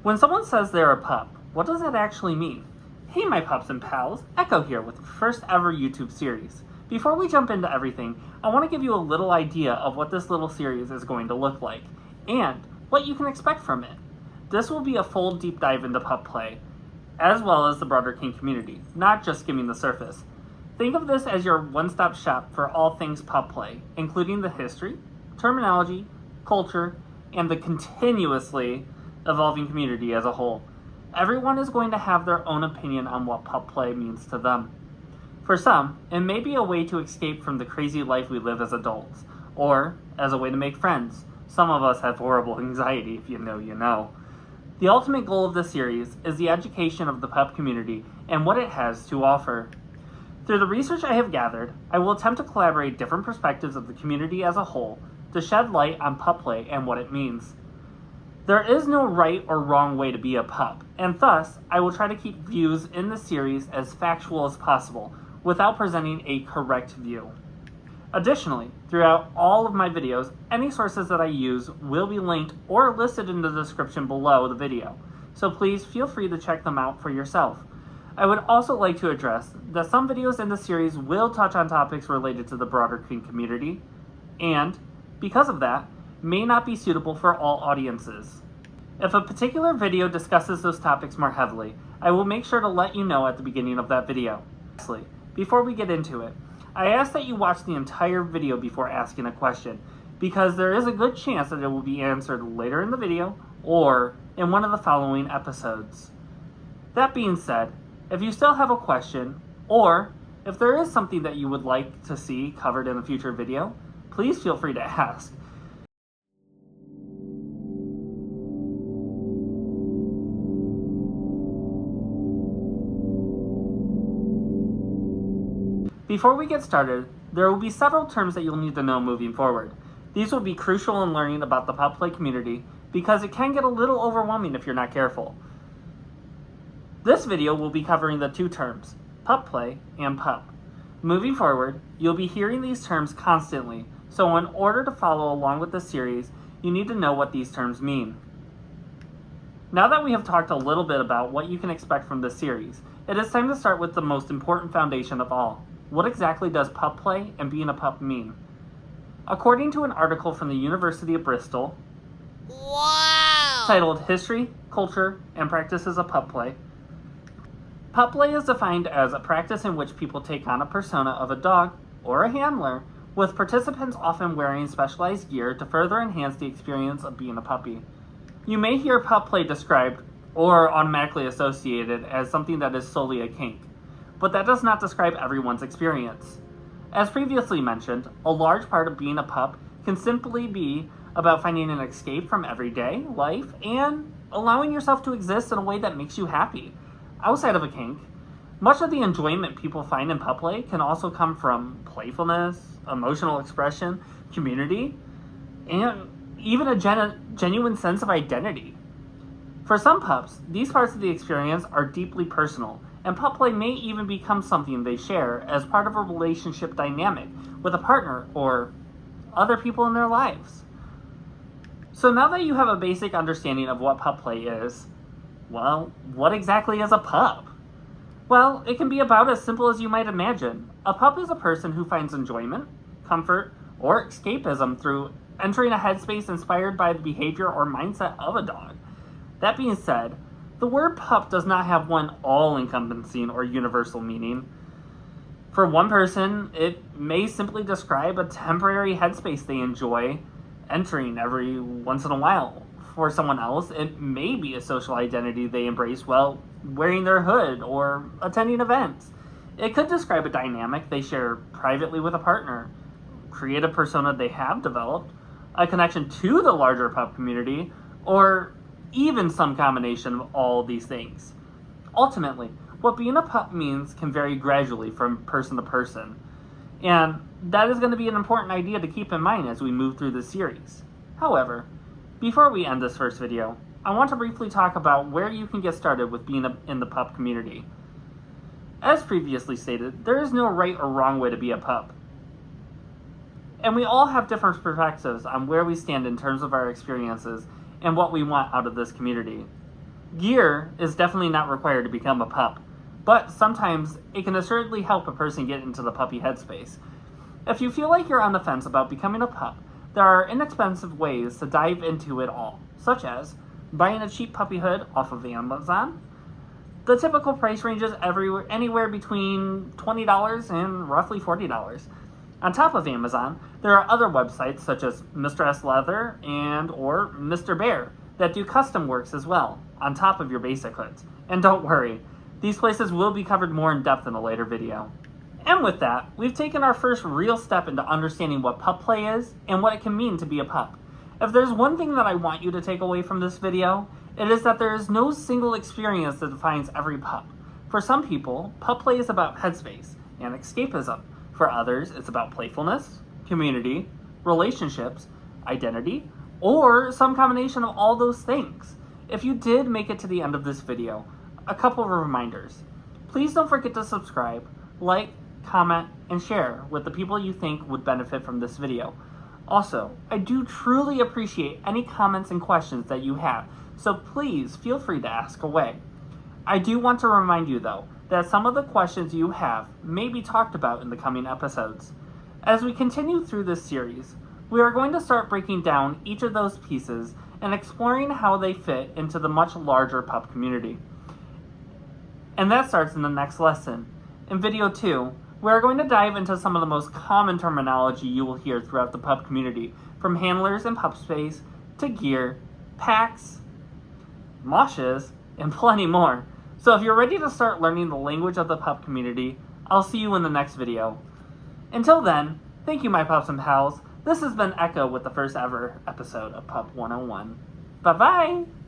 When someone says they're a pup, what does that actually mean? Hey my pups and pals, Echo here with the first ever YouTube series. Before we jump into everything, I want to give you a little idea of what this little series is going to look like, and what you can expect from it. This will be a full deep dive into pup play, as well as the broader kink community, not just skimming the surface. Think of this as your one-stop shop for all things pup play, including the history, terminology, culture, and the continuously evolving community as a whole. Everyone is going to have their own opinion on what pup play means to them. For some, it may be a way to escape from the crazy life we live as adults, or as a way to make friends. Some of us have horrible anxiety, if you know, you know. The ultimate goal of this series is the education of the pup community and what it has to offer. Through the research I have gathered, I will attempt to collaborate different perspectives of the community as a whole to shed light on pup play and what it means. There is no right or wrong way to be a pup, and thus, I will try to keep views in the series as factual as possible, without presenting a correct view. Additionally, throughout all of my videos, any sources that I use will be linked or listed in the description below the video, so please feel free to check them out for yourself. I would also like to address that some videos in the series will touch on topics related to the broader kink community, and, because of that, may not be suitable for all audiences. If a particular video discusses those topics more heavily, I will make sure to let you know at the beginning of that video. Lastly, before we get into it, I ask that you watch the entire video before asking a question, because there is a good chance that it will be answered later in the video or in one of the following episodes. That being said, if you still have a question, or if there is something that you would like to see covered in a future video, please feel free to ask. Before we get started, there will be several terms that you'll need to know moving forward. These will be crucial in learning about the pup play community because it can get a little overwhelming if you're not careful. This video will be covering the two terms, pup play and pup. Moving forward, you'll be hearing these terms constantly, so in order to follow along with this series, you need to know what these terms mean. Now that we have talked a little bit about what you can expect from this series, it is time to start with the most important foundation of all. What exactly does pup play and being a pup mean? According to an article from the University of Bristol, titled History, Culture, and Practices of Pup Play, pup play is defined as a practice in which people take on a persona of a dog or a handler, with participants often wearing specialized gear to further enhance the experience of being a puppy. You may hear pup play described or automatically associated as something that is solely a kink, but that does not describe everyone's experience. As previously mentioned, a large part of being a pup can simply be about finding an escape from everyday life and allowing yourself to exist in a way that makes you happy. Outside of a kink, much of the enjoyment people find in pup play can also come from playfulness, emotional expression, community, and even a genuine sense of identity. For some pups, these parts of the experience are deeply personal, and pup play may even become something they share as part of a relationship dynamic with a partner or other people in their lives. So now that you have a basic understanding of what pup play is, well, what exactly is a pup? Well, it can be about as simple as you might imagine. A pup is a person who finds enjoyment, comfort, or escapism through entering a headspace inspired by the behavior or mindset of a dog. That being said, the word pup does not have one all-encompassing or universal meaning. For one person, it may simply describe a temporary headspace they enjoy entering every once in a while. For someone else, it may be a social identity they embrace while wearing their hood or attending events. It could describe a dynamic they share privately with a partner, creative persona they have developed, a connection to the larger pup community, or even some combination of all of these things. Ultimately, what being a pup means can vary gradually from person to person, and that is going to be an important idea to keep in mind as we move through this series. However, before we end this first video, I want to briefly talk about where you can get started with being in the pup community. As previously stated, there is no right or wrong way to be a pup. And we all have different perspectives on where we stand in terms of our experiences and what we want out of this community. Gear is definitely not required to become a pup, but sometimes it can assuredly help a person get into the puppy headspace. If you feel like you're on the fence about becoming a pup, there are inexpensive ways to dive into it all, such as buying a cheap puppy hood off of Amazon. The typical price ranges anywhere between $20 and roughly $40. On top of Amazon, there are other websites such as Mr. S Leather and or Mr. Bear that do custom works as well, on top of your basic hoods. And don't worry, these places will be covered more in depth in a later video. And with that, we've taken our first real step into understanding what pup play is and what it can mean to be a pup. If there's one thing that I want you to take away from this video, it is that there is no single experience that defines every pup. For some people, pup play is about headspace and escapism. For others, it's about playfulness, community, relationships, identity, or some combination of all those things. If you did make it to the end of this video, a couple of reminders. Please don't forget to subscribe, like, comment, and share with the people you think would benefit from this video. Also, I do truly appreciate any comments and questions that you have, so please feel free to ask away. I do want to remind you though, that some of the questions you have may be talked about in the coming episodes. As we continue through this series, we are going to start breaking down each of those pieces and exploring how they fit into the much larger pup community. And that starts in the next lesson. In video 2, we are going to dive into some of the most common terminology you will hear throughout the pup community, from handlers and pup space, to gear, packs, moshes, and plenty more. So if you're ready to start learning the language of the pup community, I'll see you in the next video. Until then, thank you my pups and pals. This has been Echo with the first ever episode of Pup 101. Bye-bye!